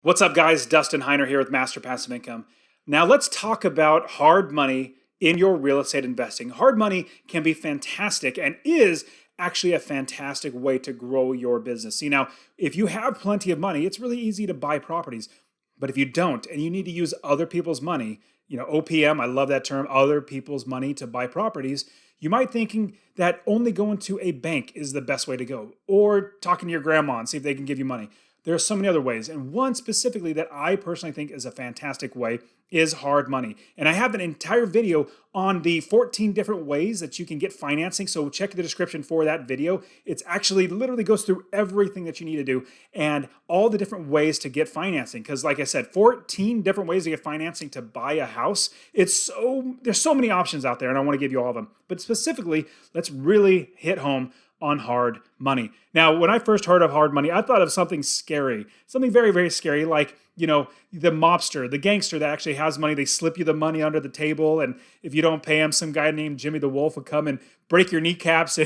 What's up, guys? Dustin Heiner here with Master Passive Income. Now let's talk about hard money in your real estate investing. Hard money can be fantastic and is actually a fantastic way to grow your business. See, now, if you have plenty of money, it's really easy to buy properties. But if you don't and you need to use other people's money, OPM, I love that term, other people's money to buy properties, you might thinking that only going to a bank is the best way to go, or talking to your grandma and see if they can give you money. There are so many other ways, and one specifically that I personally think is a fantastic way is hard money. And I have an entire video on the 14 different ways that you can get financing, so check the description for that video. It's actually literally goes through everything that you need to do and all the different ways to get financing. Because like I said, 14 different ways to get financing to buy a house. There's so many options out there, and I want to give you all of them. But specifically, let's really hit home on hard money. Now, when I first heard of hard money, I thought of something scary, something very, very scary, like, the mobster, the gangster that actually has money. They slip you the money under the table, and if you don't pay him, some guy named Jimmy the Wolf will come and break your kneecaps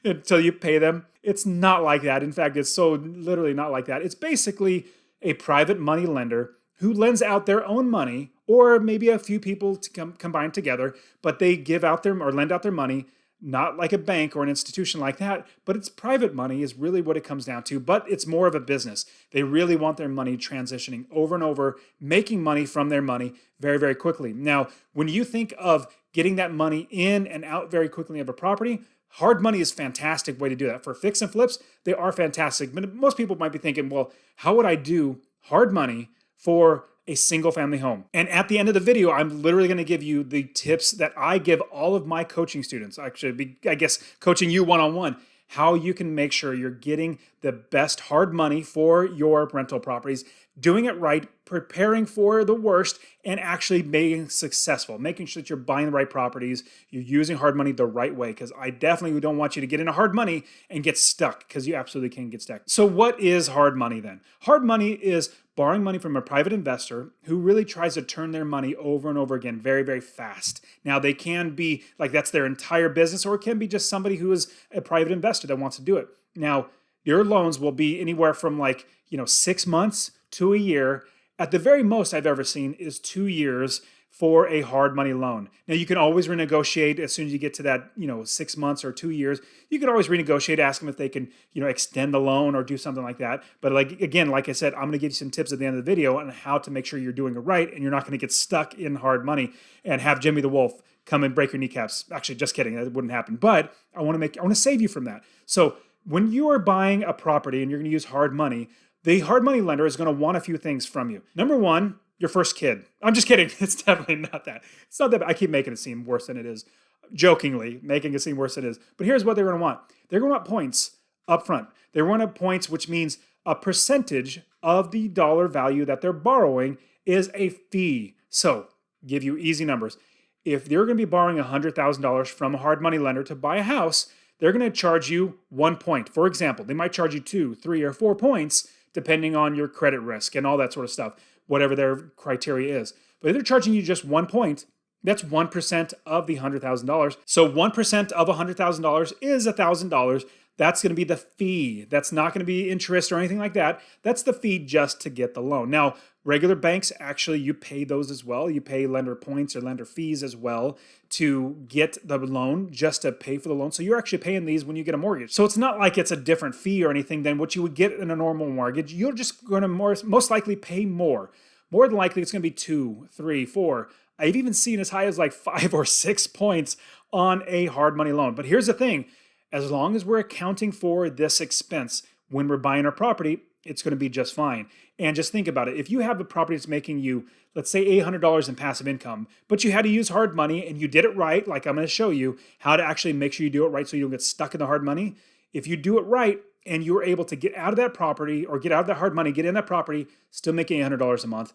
until you pay them. It's not like that. In fact, it's so literally not like that. It's basically a private money lender who lends out their own money, or maybe a few people to combine together, but they give out or lend out their money, not like a bank or an institution like that, but it's private money is really what it comes down to, but it's more of a business. They really want their money transitioning over and over, making money from their money very, very quickly. Now, when you think of getting that money in and out very quickly of a property, hard money is a fantastic way to do that. For fix and flips, they are fantastic. But most people might be thinking, well, how would I do hard money for a single family home? And at the end of the video, I'm literally going to give you the tips that I give all of my coaching students, actually, I guess coaching you one-on-one, how you can make sure you're getting the best hard money for your rental properties, doing it right, preparing for the worst, and actually being successful, making sure that you're buying the right properties, you're using hard money the right way, because I definitely don't want you to get into hard money and get stuck, because you absolutely can get stuck. So what is hard money then? Hard money is borrowing money from a private investor who really tries to turn their money over and over again very, very fast. Now, they can be like that's their entire business, or it can be just somebody who is a private investor that wants to do it. Now, your loans will be anywhere from 6 months to a year. At the very most I've ever seen is 2 years for a hard money loan. Now, you can always renegotiate as soon as you get to that, 6 months or 2 years. You can always renegotiate, ask them if they can, extend the loan or do something like that. But like I said, I'm going to give you some tips at the end of the video on how to make sure you're doing it right and you're not going to get stuck in hard money and have Jimmy the Wolf come and break your kneecaps. Actually, just kidding. That wouldn't happen. But I want to save you from that. So when you are buying a property and you're going to use hard money, the hard money lender is going to want a few things from you. Number one, your first kid. I'm just kidding. It's definitely not that. It's not that. I keep making it seem worse than it is, jokingly making it seem worse than it is. But here's what they're going to want. They're going to want points up front. They want points, which means a percentage of the dollar value that they're borrowing is a fee. So, give you easy numbers. If they're going to be borrowing $100,000 from a hard money lender to buy a house, they're going to charge you 1 point. For example, they might charge you 2, 3, or 4 points, depending on your credit risk and all that sort of stuff, whatever their criteria is. But if they're charging you just 1 point, that's 1% of the $100,000. So 1% of $100,000 is $1,000. That's going to be the fee. That's not going to be interest or anything like that. That's the fee just to get the loan. Now, regular banks, actually, you pay those as well. You pay lender points or lender fees as well to get the loan, just to pay for the loan. So you're actually paying these when you get a mortgage. So it's not like it's a different fee or anything than what you would get in a normal mortgage. You're just going to most likely pay more. More than likely, it's going to be 2, 3, 4. I've even seen as high as 5 or 6 points on a hard money loan. But here's the thing. As long as we're accounting for this expense when we're buying our property, it's going to be just fine. And just think about it. If you have a property that's making you, let's say $800 in passive income, but you had to use hard money and you did it right, like I'm going to show you how to actually make sure you do it right so you don't get stuck in the hard money. If you do it right and you're able to get out of that property or get out of that hard money, get in that property, still making $800 a month,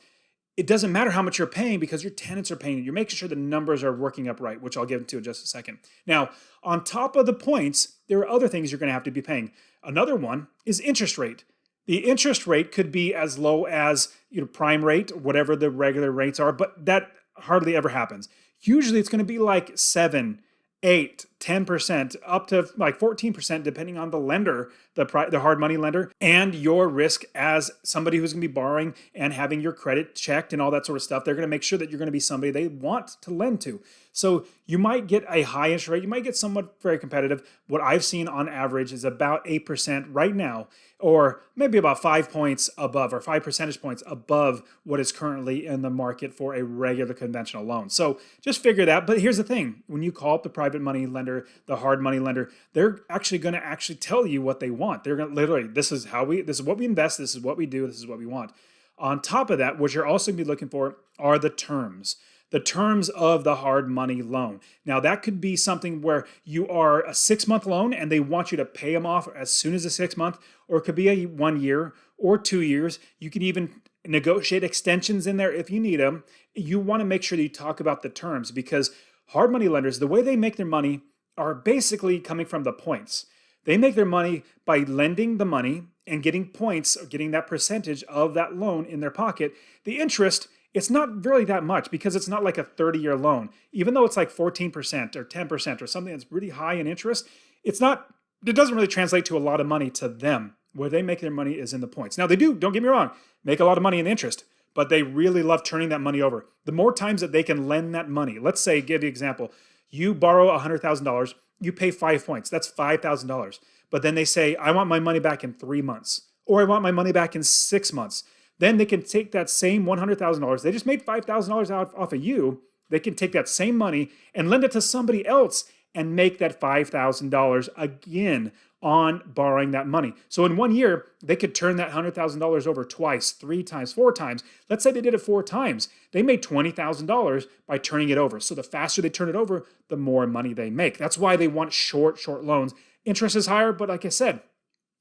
it doesn't matter how much you're paying because your tenants are paying. You're making sure the numbers are working up right, which I'll get into in just a second. Now, on top of the points, there are other things you're going to have to be paying. Another one is interest rate. The interest rate could be as low as prime rate, whatever the regular rates are, but that hardly ever happens. Usually it's going to be like 7, 8, 10%, up to like 14%, depending on the lender, the hard money lender, and your risk as somebody who's going to be borrowing and having your credit checked and all that sort of stuff. They're going to make sure that you're going to be somebody they want to lend to. So you might get a high interest rate. You might get somewhat very competitive. What I've seen on average is about 8% right now, or maybe about 5 points above, or 5 percentage points above what is currently in the market for a regular conventional loan. So just figure that. But here's the thing. When you call up the private money lender, the hard money lender, they're actually going to tell you what they want. They're going to literally, this is what we invest, this is what we do, this is what we want. On top of that, what you're also going to be looking for are the terms. The terms of the hard money loan. Now, that could be something where you are a 6-month loan and they want you to pay them off as soon as the 6 month, or it could be a 1 year or 2 years. You can even negotiate extensions in there if you need them. You want to make sure that you talk about the terms, because hard money lenders, the way they make their money are basically coming from the points. They make their money by lending the money and getting points, or getting that percentage of that loan in their pocket. The interest, it's not really that much, because it's not like a 30-year loan. Even though it's like 14% or 10% or something that's really high in interest, it doesn't really translate to a lot of money to them. Where they make their money is in the points. Now, they do, don't get me wrong, make a lot of money in interest, but they really love turning that money over. The more times that they can lend that money, let's say, give you an example, you borrow $100,000, you pay 5 points, that's $5,000. But then they say, I want my money back in 3 months, or I want my money back in 6 months. Then they can take that same $100,000. They just made $5,000 off of you. They can take that same money and lend it to somebody else and make that $5,000 again on borrowing that money. So in 1 year, they could turn that $100,000 over twice, 3 times, 4 times. Let's say they did it 4 times. They made $20,000 by turning it over. So the faster they turn it over, the more money they make. That's why they want short loans. Interest is higher, but like I said,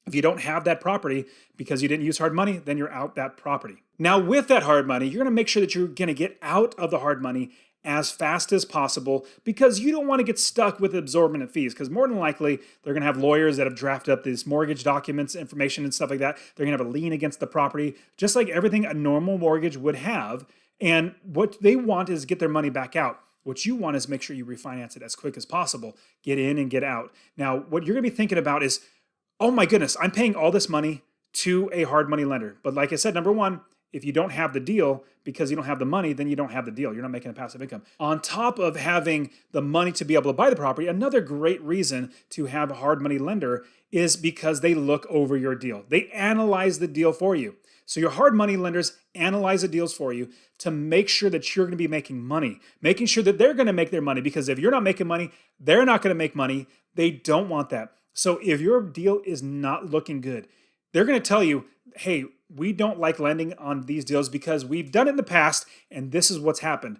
if you don't have that property because you didn't use hard money, then you're out that property. Now, with that hard money, you're going to make sure that you're going to get out of the hard money as fast as possible, because you don't want to get stuck with absorbent fees, because more than likely they're going to have lawyers that have drafted up these mortgage documents, information and stuff like that. They're going to have a lien against the property, just like everything a normal mortgage would have. And what they want is get their money back out. What you want is make sure you refinance it as quick as possible. Get in and get out. Now, what you're going to be thinking about is, oh my goodness, I'm paying all this money to a hard money lender. But like I said, number one, if you don't have the deal because you don't have the money, then you don't have the deal. You're not making a passive income. On top of having the money to be able to buy the property, another great reason to have a hard money lender is because they look over your deal. They analyze the deal for you. So your hard money lenders analyze the deals for you to make sure that you're going to be making money, making sure that they're going to make their money, because if you're not making money, they're not going to make money. They don't want that. So if your deal is not looking good, they're going to tell you, hey, we don't like lending on these deals because we've done it in the past and this is what's happened.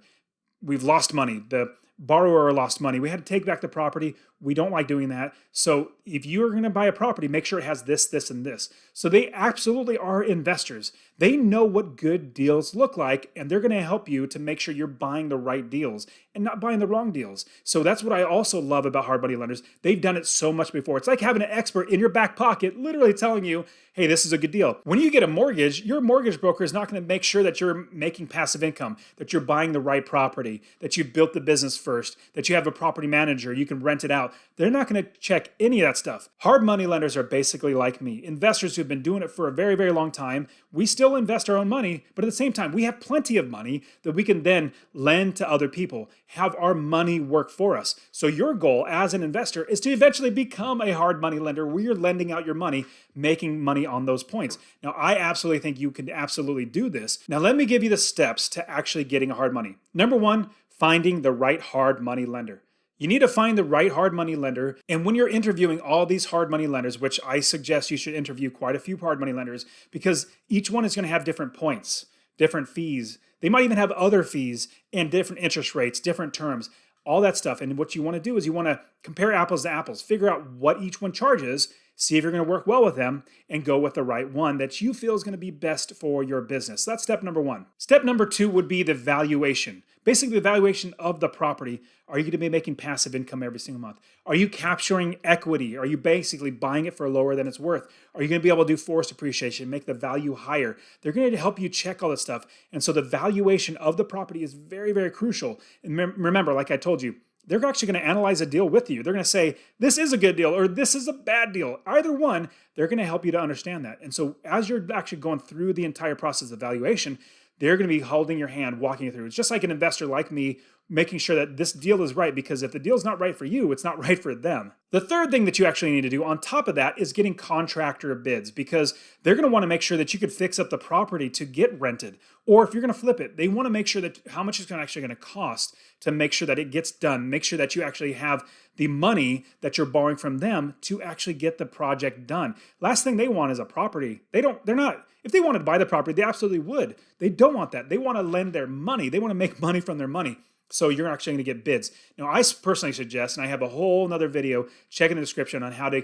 We've lost money. The borrower lost money. We had to take back the property. We don't like doing that. So if you're going to buy a property, make sure it has this, this, and this. So they absolutely are investors. They know what good deals look like, and they're going to help you to make sure you're buying the right deals and not buying the wrong deals. So that's what I also love about hard money lenders. They've done it so much before. It's like having an expert in your back pocket literally telling you, hey, this is a good deal. When you get a mortgage, your mortgage broker is not going to make sure that you're making passive income, that you're buying the right property, that you built the business first, that you have a property manager, you can rent it out. They're not going to check any of that stuff. Hard money lenders are basically like me, investors who've been doing it for a very, very long time. We still invest our own money, but at the same time, we have plenty of money that we can then lend to other people, have our money work for us. So your goal as an investor is to eventually become a hard money lender where you're lending out your money, making money on those points. Now, I absolutely think you can absolutely do this. Now, let me give you the steps to actually getting a hard money. Number one, finding the right hard money lender. You need to find the right hard money lender. And when you're interviewing all these hard money lenders, which I suggest you should interview quite a few hard money lenders, because each one is going to have different points, different fees. They might even have other fees and different interest rates, different terms, all that stuff. And what you want to do is you want to compare apples to apples, figure out what each one charges, see if you're going to work well with them, and go with the right one that you feel is going to be best for your business. So that's step number one. Step number two would be the valuation. Basically, the valuation of the property. Are you going to be making passive income every single month? Are you capturing equity? Are you basically buying it for lower than it's worth? Are you going to be able to do forced appreciation, make the value higher? They're going to help you check all this stuff. And so the valuation of the property is very, very crucial. And remember, like I told you, they're actually going to analyze a deal with you. They're going to say, this is a good deal or this is a bad deal. Either one, they're going to help you to understand that. And so as you're actually going through the entire process of valuation, they're going to be holding your hand, walking you through. It's just like an investor like me, making sure that this deal is right, because if the deal's not right for you, it's not right for them. The third thing that you actually need to do on top of that is getting contractor bids, because they're going to want to make sure that you could fix up the property to get rented. Or if you're going to flip it, they want to make sure that how much it's actually going to cost to make sure that it gets done. Make sure that you actually have the money that you're borrowing from them to actually get the project done. Last thing they want is a property. If they wanted to buy the property, they absolutely would. They don't want that. They want to lend their money. They want to make money from their money. So you're actually going to get bids. Now, I personally suggest, and I have a whole nother video, check in the description on how to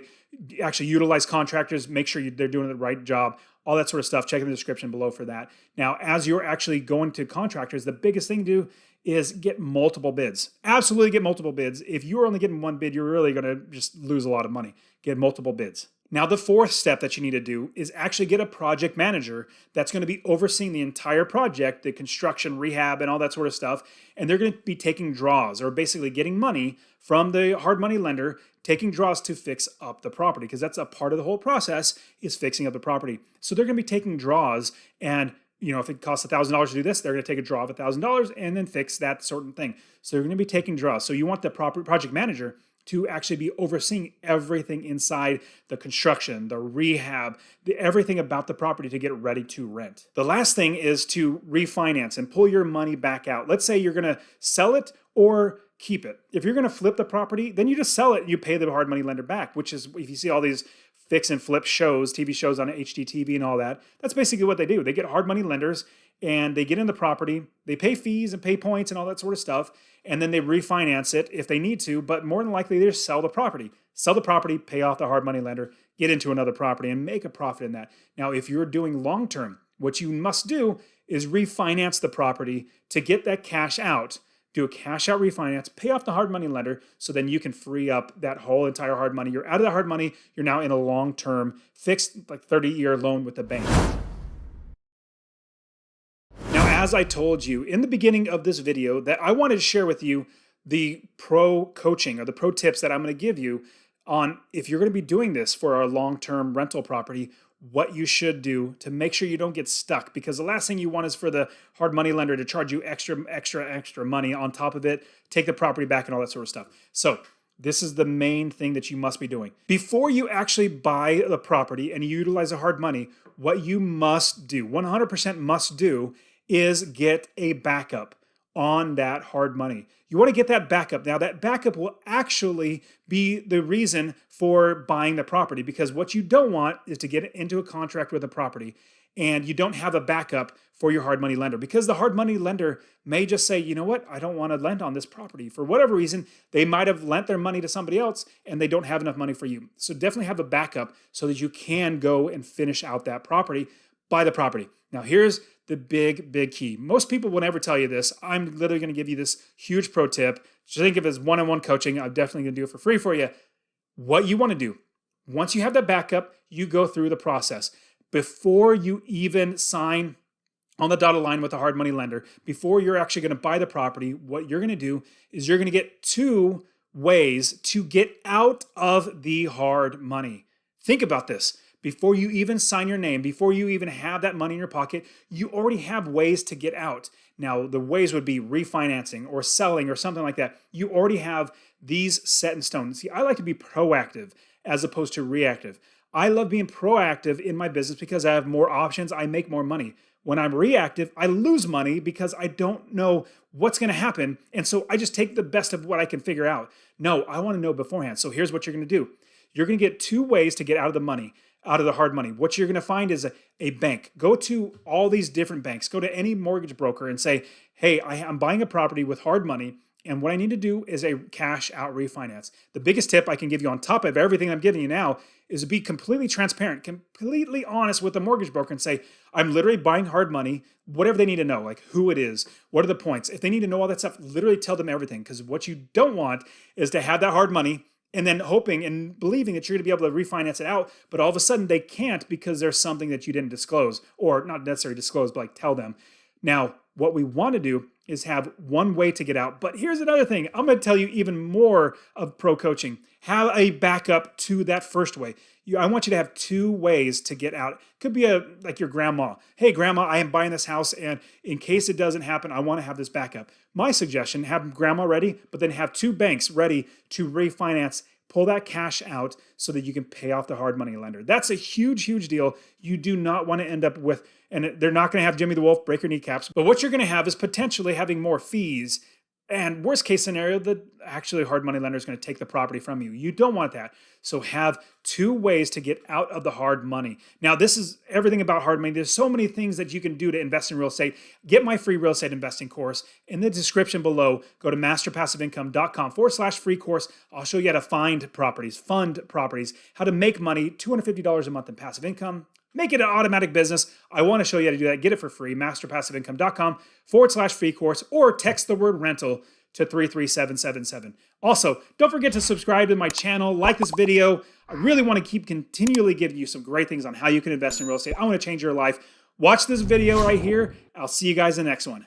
actually utilize contractors, make sure they're doing the right job, all that sort of stuff. Check in the description below for that. Now, as you're actually going to contractors, the biggest thing to do is get multiple bids. Absolutely get multiple bids. If you're only getting one bid, you're really going to just lose a lot of money. Get multiple bids. Now, the fourth step that you need to do is actually get a project manager that's going to be overseeing the entire project, the construction, rehab, and all that sort of stuff. And they're going to be taking draws, or basically getting money from the hard money lender, taking draws to fix up the property, because that's a part of the whole process, is fixing up the property. So they're going to be taking draws, and if it costs $1,000 to do this, they're going to take a draw of $1,000 and then fix that certain thing. So they're going to be taking draws. So you want the project manager to actually be overseeing everything inside the construction, the rehab, everything about the property to get ready to rent. The last thing is to refinance and pull your money back out. Let's say you're going to sell it or keep it. If you're going to flip the property, then you just sell it and you pay the hard money lender back, which is, if you see all these fix and flip shows, TV shows on HGTV and all that, that's basically what they do. They get hard money lenders and they get in the property, they pay fees and pay points and all that sort of stuff, and then they refinance it if they need to, but more than likely they just sell the property. Sell the property, pay off the hard money lender, get into another property and make a profit in that. Now, if you're doing long-term, what you must do is refinance the property to get that cash out. Do a cash out refinance, pay off the hard money lender, so then you can free up that whole entire hard money. You're out of the hard money, you're now in a long-term fixed, like 30-year loan with the bank. Now, as I told you in the beginning of this video, that I wanted to share with you the pro coaching or the pro tips that I'm going to give you on if you're going to be doing this for a long-term rental property, what you should do to make sure you don't get stuck, because the last thing you want is for the hard money lender to charge you extra money on top of it, take the property back and all that sort of stuff. So this is the main thing that you must be doing. Before you actually buy the property and you utilize the hard money, what you must do, 100% must do, is get a backup on that hard money. You want to get that backup. Now, that backup will actually be the reason for buying the property, because what you don't want is to get into a contract with a property and you don't have a backup for your hard money lender, because the hard money lender may just say, you know what, I don't want to lend on this property. For whatever reason, they might have lent their money to somebody else and they don't have enough money for you. So definitely have a backup so that you can go and finish out that property, buy the property. Now, here's the big key. Most people will never tell you this. I'm literally going to give you this huge pro tip. Just think of it as one-on-one coaching. I'm definitely going to do it for free for you. What you want to do, once you have that backup, you go through the process. Before you even sign on the dotted line with a hard money lender, before you're actually going to buy the property, what you're going to do is you're going to get 2 ways to get out of the hard money. Think about this. Before you even sign your name, before you even have that money in your pocket, you already have ways to get out. Now, the ways would be refinancing or selling or something like that. You already have these set in stone. See, I like to be proactive as opposed to reactive. I love being proactive in my business because I have more options. I make more money. When I'm reactive, I lose money because I don't know what's going to happen. And so I just take the best of what I can figure out. No, I want to know beforehand. So here's what you're going to do. You're going to get 2 ways to get out of the money. Out of the hard money. What you're going to find is a bank. Go to all these different banks. Go to any mortgage broker and say, hey, I'm buying a property with hard money, and what I need to do is a cash out refinance. The biggest tip I can give you on top of everything I'm giving you now is to be completely transparent, completely honest with the mortgage broker and say, I'm literally buying hard money, whatever they need to know, like who it is, what are the points. If they need to know all that stuff, literally tell them everything, because what you don't want is to have that hard money and then hoping and believing that you're going to be able to refinance it out, but all of a sudden they can't because there's something that you didn't disclose, or not necessarily disclose, but like tell them. Now, what we want to do is have one way to get out. But here's another thing. I'm going to tell you even more of pro coaching. Have a backup to that first way. I want you to have two ways to get out. Could be like your grandma. Hey, grandma, I am buying this house, and in case it doesn't happen, I want to have this backup. My suggestion, have grandma ready, but then have two banks ready to refinance. Pull that cash out so that you can pay off the hard money lender. That's a huge, huge deal. You do not want to end up with, and they're not going to have Jimmy the Wolf break your kneecaps, but what you're going to have is potentially having more fees. And worst case scenario, the actually hard money lender is going to take the property from you. You don't want that. So have two ways to get out of the hard money. Now, this is everything about hard money. There's so many things that you can do to invest in real estate. Get my free real estate investing course in the description below. Go to masterpassiveincome.com/free course. I'll show you how to find properties, fund properties, how to make money, $250 a month in passive income. Make it an automatic business. I want to show you how to do that. Get it for free. masterpassiveincome.com/free course, or text the word rental to 33777. Also, don't forget to subscribe to my channel, like this video. I really want to keep continually giving you some great things on how you can invest in real estate. I want to change your life. Watch this video right here. I'll see you guys in the next one.